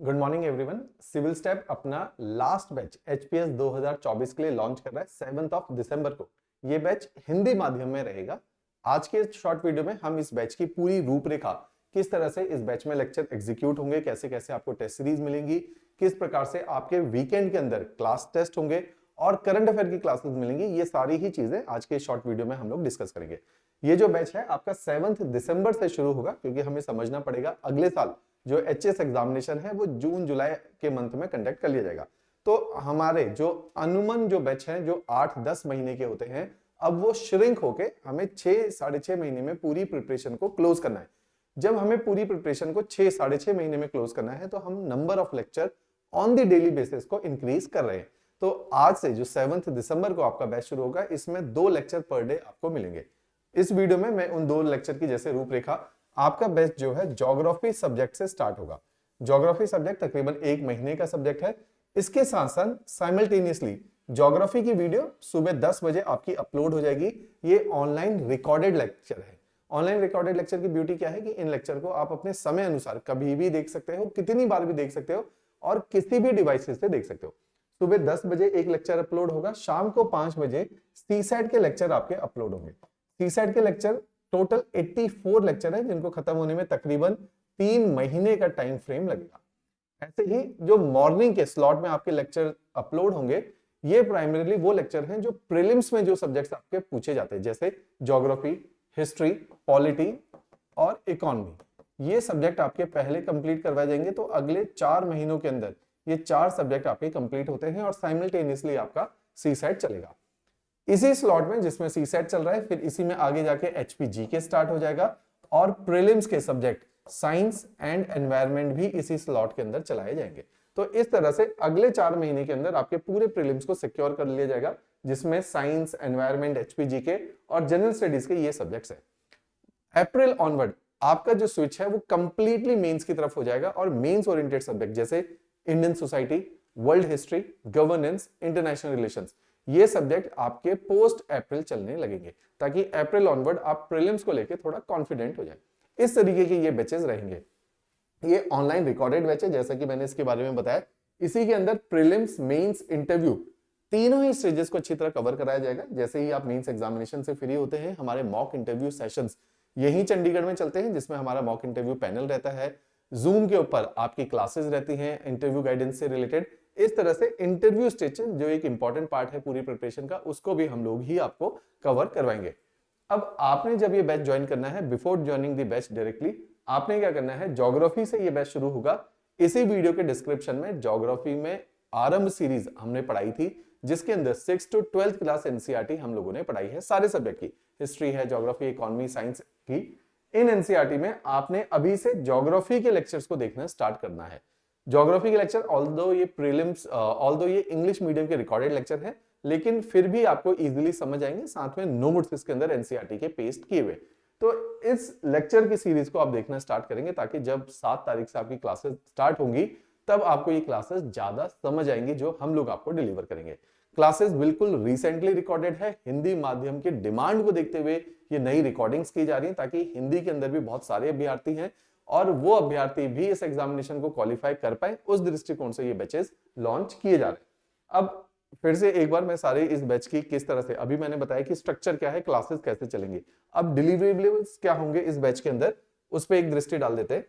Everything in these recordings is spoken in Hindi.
Good morning everyone. Civil step अपना लास्ट बैच एचपीएस 2024 के लिए लॉन्च कर रहा है 7 दिसंबर को। ये बैच हिंदी माध्यम में रहेगा। आज के शॉर्ट वीडियो में हम इस बैच की पूरी रूपरेखा, किस तरह से इस बैच में लेक्चर एग्जीक्यूट होंगे, कैसे कैसे आपको टेस्ट सीरीज मिलेंगी, किस प्रकार से आपके वीकेंड के अंदर क्लास टेस्ट होंगे और करंट अफेयर की क्लासेस मिलेंगी, ये सारी ही चीजें आज के शॉर्ट वीडियो में हम लोग डिस्कस करेंगे। ये जो बैच है आपका 7 दिसंबर से शुरू होगा, क्योंकि हमें समझना पड़ेगा अगले साल जो एचएस एग्जामिनेशन है वो जून जुलाई के मंथ में कंडक्ट कर लिया जाएगा। तो हमारे जो अनुमान जो बैच हैं जो 8-10 महीने के होते हैं, अब वो श्रिंक होके हमें 6-6.5 महीने में पूरी प्रिपरेशन को क्लोज करना है। जब हमें पूरी प्रिपरेशन को 6-6.5 महीने में क्लोज करना है तो हम number of lecture on the daily basis को इंक्रीज कर रहे हैं। तो आज से जो 7 दिसंबर को आपका बैच शुरू होगा, इसमें 2 लेक्चर पर डे आपको मिलेंगे। इस वीडियो में मैं उन 2 लेक्चर की जैसे रूपरेखा, आपका बैच जो है ज्योग्राफी सब्जेक्ट से स्टार्ट होगा। ज्योग्राफी सब्जेक्ट तकरीबन 1 महीने का सब्जेक्ट है। इसके साथ साथ साइमल्टेनियसली ज्योग्राफी की वीडियो सुबह 10 बजे आपकी अपलोड हो जाएगी। ये ऑनलाइन रिकॉर्डेड लेक्चर है। ऑनलाइन रिकॉर्डेड लेक्चर की ब्यूटी क्या है कि इन लेक्चर को आप अपने समय अनुसार कभी भी देख सकते हो, कितनी बार भी देख सकते हो और किसी भी डिवाइस से देख सकते हो। सुबह 10 बजे एक लेक्चर अपलोड होगा, शाम को 5 बजे सीसैट के लेक्चर आपके अपलोड होंगे। सीसैट के लेक्चर टोटल 84 लेक्चर है, जिनको खत्म होने में तकरीबन 3 महीने का टाइम फ्रेम लगेगा। ऐसे ही जो मॉर्निंग के स्लॉट में आपके लेक्चर अपलोड होंगे, ये प्राइमरीली वो लेक्चर हैं जो प्रीलिम्स में जो सब्जेक्ट्स आपके पूछे जाते हैं, जैसे ज्योग्राफी, हिस्ट्री, पॉलिटी और इकोनॉमी। ये सब्जेक्ट आपके पहले कंप्लीट करवाए जाएंगे। तो अगले 4 महीनों के अंदर ये 4 सब्जेक्ट आपके कंप्लीट होते हैं और साइमल्टेनियसली आपका सीसैट चलेगा। इसी स्लॉट में जिसमें सीसैट चल रहा है, फिर इसी में आगे जाके एचपीजी के स्टार्ट हो जाएगा और प्रीलिम्स के सब्जेक्ट साइंस एंड एनवायरनमेंट भी इसी स्लॉट के अंदर चलाए जाएंगे। तो इस तरह से अगले 4 महीने के अंदर आपके पूरे प्रीलिम्स को सिक्योर कर लिया जाएगा, जिसमें साइंस, एनवायरनमेंट, एचपीजी के और जनरल स्टडीज के ये सब्जेक्ट्स है। अप्रैल ऑनवर्ड आपका जो स्विच है वो कंप्लीटली मेंस की तरफ हो जाएगा और मेंस ओरिएंटेड सब्जेक्ट जैसे Indian society, world history, governance, international relations, ये सब्जेक्ट आपके पोस्ट अप्रैल चलने लगेंगे, ताकि अप्रैल ऑनवर्ड आप प्रीलिम्स को लेके थोड़ा कॉन्फिडेंट हो जाए। इस तरीके के ये बैचेस रहेंगे। ये ऑनलाइन रिकॉर्डेड बैच है, जैसा कि मैंने इसके बारे में बताया। इसी के अंदर प्रीलिम्स, मेंस, इंटरव्यू तीनों ही स्टेजेस को अच्छी तरह कवर कराया जाएगा। जैसे ही आप मेंस एग्जामिनेशन से फ्री होते हैं, हमारे मॉक इंटरव्यू सेशंस यही चंडीगढ़ में चलते हैं, जिसमें हमारा मॉक इंटरव्यू पैनल रहता है। जूम के ऊपर आपकी क्लासेस रहती हैं इंटरव्यू गाइडेंस से रिलेटेड। इस तरह से इंटरव्यू स्टेज जो एक इंपॉर्टेंट पार्ट है पूरी प्रिपरेशन का, उसको भी हम लोग ही आपको कवर करवाएंगे। अब आपने जब ये बैच ज्वाइन करना है, before joining the batch directly आपने क्या करना है, ज्योग्राफी से ये बैच शुरू होगा। इसी वीडियो के डिस्क्रिप्शन में ज्योग्राफी में आरंभ सीरीज हमने पढ़ाई थी, जिसके अंदर 6 to 12th क्लास एनसीईआरटी हम लोगों ने पढ़ाई है सारे सब्जेक्ट की, हिस्ट्री है, ज्योग्राफी, इकोनॉमी, साइंस की। इन एनसीईआरटी में आपने अभी से ज्योग्राफी के लेक्चर्स को देखना स्टार्ट करना है। ज्योग्राफी के लेक्चर ऑल्दो ये प्रीलिम्स, ऑल्दो ये इंग्लिश मीडियम के रिकॉर्डेड लेक्चर है, लेकिन फिर भी आपको इजीली समझ आएंगे। साथ में नोट्स इसके अंदर एनसीईआरटी के पेस्ट किए हुए। तो इस लेक्चर की सीरीज को आप देखना स्टार्ट करेंगे, ताकि जब 7 तारीख से आपकी क्लासेस स्टार्ट होंगी, तब आपको ये क्लासेस ज्यादा समझ आएंगी जो हम लोग आपको डिलीवर करेंगे। क्लासेस बिल्कुल रिसेंटली रिकॉर्डेड है। हिंदी माध्यम के डिमांड को देखते हुए ये नई रिकॉर्डिंग्स की जा रही है, ताकि हिंदी के अंदर भी बहुत सारे अभ्यर्थी हैं और वो अभ्यर्थी भी इस एग्जामिनेशन को क्वालिफाई कर पाए, उस दृष्टिकोण से ये बैचेस लॉन्च किए जा रहे हैं। अब फिर से एक बार मैं सारे इस बैच की किस तरह से, अभी मैंने बताया कि स्ट्रक्चर क्या है, क्लासेस कैसे चलेंगे, अब डिलीवरेबल्स क्या होंगे इस बैच के अंदर, उस पर एक दृष्टि डाल देते हैं।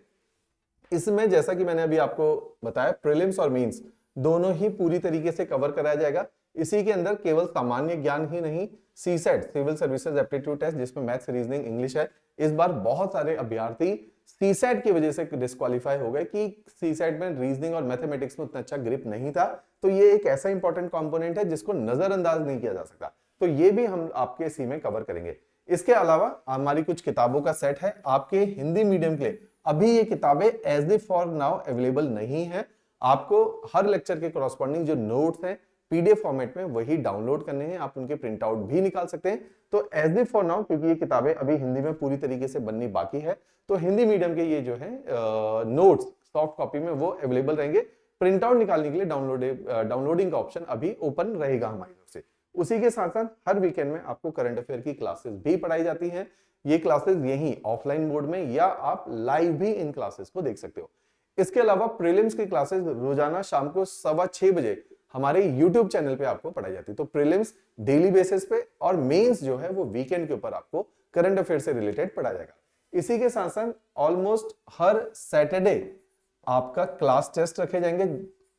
इसमें जैसा कि मैंने अभी आपको बताया, प्रीलिम्स और मेंस दोनों ही पूरी तरीके से कवर कराया जाएगा। इसी के अंदर केवल सामान्य ज्ञान ही नहीं, CSAT, civil services aptitude test, जिसमें मैथ्स, रीजनिंग, इंग्लिश है, इस बार बहुत सारे अभ्यर्थी सीसैट की वजह से डिस्क्वालीफाई हो गए कि सीसैट में रीजनिंग और मैथमेटिक्स में उतना अच्छा ग्रिप नहीं था। तो ये एक ऐसा इंपॉर्टेंट कंपोनेंट है जिसको नजरअंदाज नहीं किया जा सकता। तो ये भी हम आपके इसी में कवर करेंगे। इसके अलावा हमारी कुछ किताबों का सेट है आपके हिंदी मीडियम के लिए। अभी ये किताबें as a for now available नहीं है। आपको हर लेक्चर के कॉरस्पॉन्डिंग जो नोट्स हैं पीडीएफ फॉर्मेट में वही डाउनलोड करने हैं, आप उनके प्रिंट आउट भी निकाल सकते हैं। तो एज ए फॉर नाउ, क्योंकि ये किताबें अभी हिंदी में पूरी तरीके से बननी बाकी है, तो हिंदी मीडियम के ये जो है नोट्स सॉफ्ट कॉपी में वो अवेलेबल रहेंगे। प्रिंट आउट निकालने के लिए डाउनलोडिंग का ऑप्शन अभी ओपन रहेगा हमारी तरफ से। उसी के साथ साथ हर वीकेंड में आपको करंट अफेयर की क्लासेस भी पढ़ाई जाती हैं। ये क्लासेस यही ऑफलाइन मोड में, या आप लाइव भी इन क्लासेस को देख सकते हो। इसके अलावा प्रीलिम्स की क्लासेस रोजाना शाम को 6:15 बजे हमारे YouTube चैनल पे आपको पढ़ाई जाती है। तो प्रीलिम्स डेली बेसिस पे और मेंस जो है वो वीकेंड के ऊपर आपको करंट अफेयर से रिलेटेड पढ़ाया जाएगा। इसी के साथ साथ ऑलमोस्ट हर सैटरडे आपका क्लास टेस्ट रखे जाएंगे।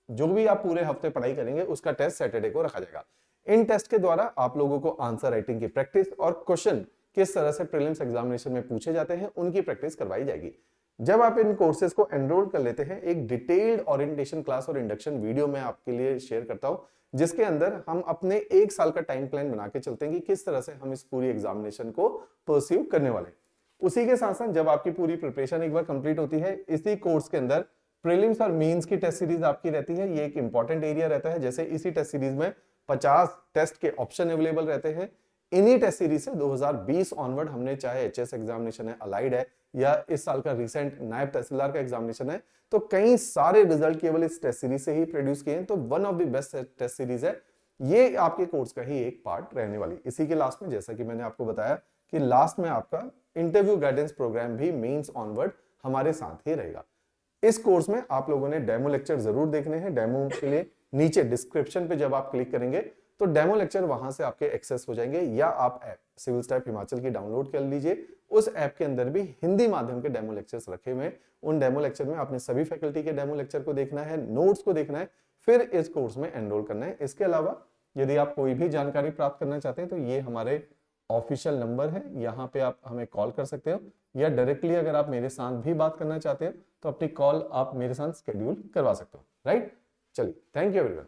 जो भी आप पूरे हफ्ते पढ़ाई करेंगे उसका टेस्ट सैटरडे को रखा जाएगा। इन टेस्ट के द्वारा आप लोगों को आंसर राइटिंग की प्रैक्टिस और क्वेश्चन किस तरह से प्रीलिम्स एग्जामिनेशन में पूछे जाते हैं उनकी प्रैक्टिस करवाई जाएगी। जब आप इन कोर्सेज को एनरोल कर लेते हैं, एक डिटेल्ड ओरिएंटेशन क्लास और इंडक्शन वीडियो मैं आपके लिए शेयर करता हूं, जिसके अंदर हम अपने 1 साल का टाइम प्लान बना के चलते हैं कि किस तरह से हम इस पूरी एग्जामिनेशन को परस्यू करने वाले हैं। उसी के साथ साथ जब आपकी पूरी प्रिपरेशन एक बार कंप्लीट होती है, इसी कोर्स के अंदर प्रीलिम्स और मेंस की टेस्ट सीरीज आपकी रहती है। ये एक इंपॉर्टेंट एरिया रहता है। जैसे इसी टेस्ट सीरीज में 50 टेस्ट के ऑप्शन अवेलेबल रहते हैं। इन्हीं टेस्ट सीरीज से 2020 ऑनवर्ड हमने, चाहे एचएस एग्जामिनेशन है, अलाइड है, या इस साल का रिसेंट नायब तहसीलदार का एग्जामिनेशन है, तो कई सारे रिजल्ट केवल इस टेस्ट सीरीज से ही प्रोड्यूस किए हैं। तो one of the best test series है ये, आपके कोर्स का ही एक पार्ट रहने वाली। इसी के लास्ट में, जैसा कि मैंने आपको बताया कि लास्ट में आपका इंटरव्यू गाइडेंस प्रोग्राम भी मेंस ऑनवर्ड हमारे साथ ही रहेगा। इस कोर्स में आप लोगों ने डेमो लेक्चर जरूर देखने हैं। डेमो के लिए नीचे डिस्क्रिप्शन पे जब आप क्लिक करेंगे तो डेमो लेक्चर वहां से आपके एक्सेस हो जाएंगे, या आप ऐप सिविल स्टैप हिमाचल की डाउनलोड कर लीजिए। उस ऐप के अंदर भी हिंदी माध्यम के डेमो लेक्चर्स रखे हुए हैं। उन डेमो लेक्चर में आपने सभी फैकल्टी के डेमो लेक्चर को देखना है, नोट्स को देखना है, फिर इस कोर्स में एनरोल करना है। इसके अलावा यदि आप कोई भी जानकारी प्राप्त करना चाहते हैं तो ये हमारे ऑफिशियल नंबर है, यहाँ पे आप हमें कॉल कर सकते हो, या डायरेक्टली अगर आप मेरे साथ भी बात करना चाहते हो तो अपनी कॉल आप मेरे साथ शेड्यूल करवा सकते हो। राइट, चलिए, थैंक यू एवरीवन।